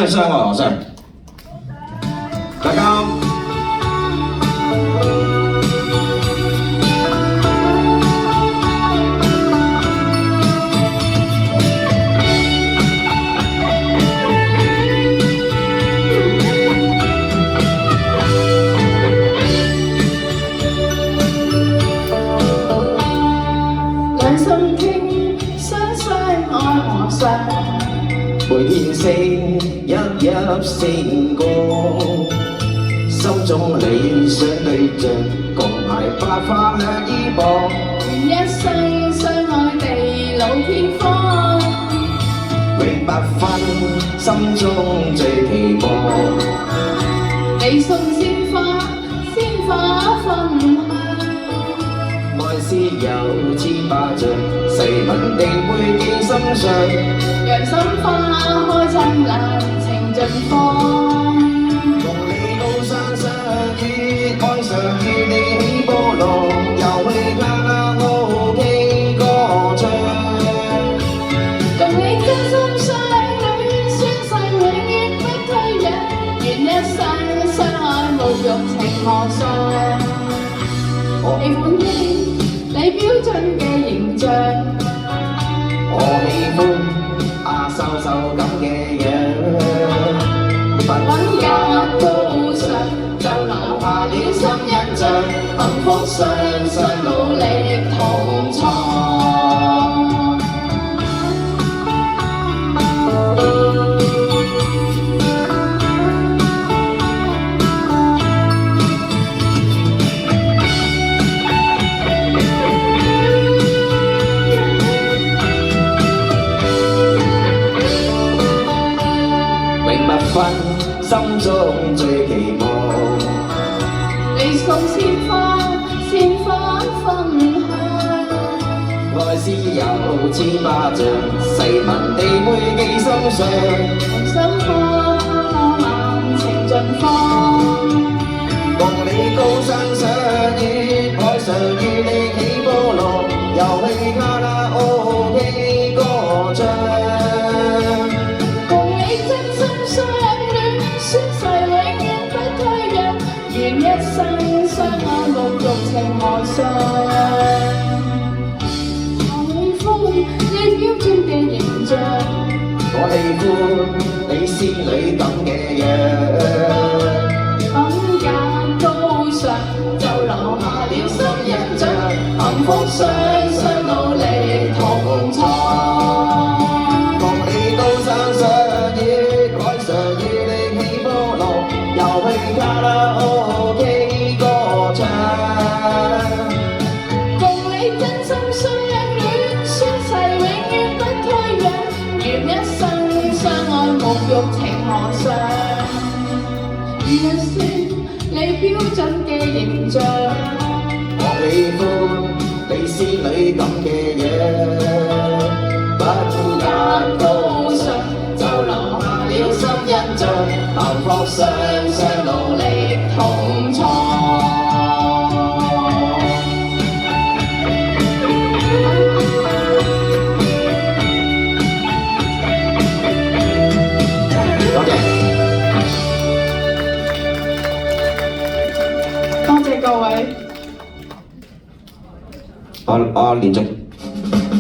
上喎，上，大家。兩心傾，相相愛河上。每天星熠熠星光，心中理想對象，共捱白髮亮衣裳，願一生相愛地老天荒，永不分，心中最期望。你送鮮花，鮮花分享。愛是有千百丈，誓文定會記心上。讓心花開燦爛，情盡放。共你高山相遇，海上與你起波浪，遊戲卡拉 OK 歌唱。共你真心相戀，宣誓永遠不退讓，願一生相愛無欲情何上。喜歡你標準嘅形象，我喜歡瘦瘦咁嘅樣，品格高尚就留下了深印象，幸福雙雙努力同創。心中最期望，你送鮮花，鮮花分享。愛是有千百丈，誓文地會記心上。心花開滿情盡放，共你高山相遇，海上與你起波浪，遊戲卡拉 OK 歌唱。宣誓永遠不退讓，願一生相愛無欲情何上。我喜歡你標準嘅形象，我喜歡你仙女咁嘅樣，品格高尚就留下了深印象，幸福雙雙努力同創。共你高山相遇，海上與你起波浪，遊戲卡拉 OK 歌唱。共你真心相戀，宣誓永遠不退讓，願一生相愛無欲情何上。願一説你標準嘅形象，我喜歡你仙女咁嘅樣，品格高尚就留下了深印象，幸福雙雙努力同創。多謝各位。我連續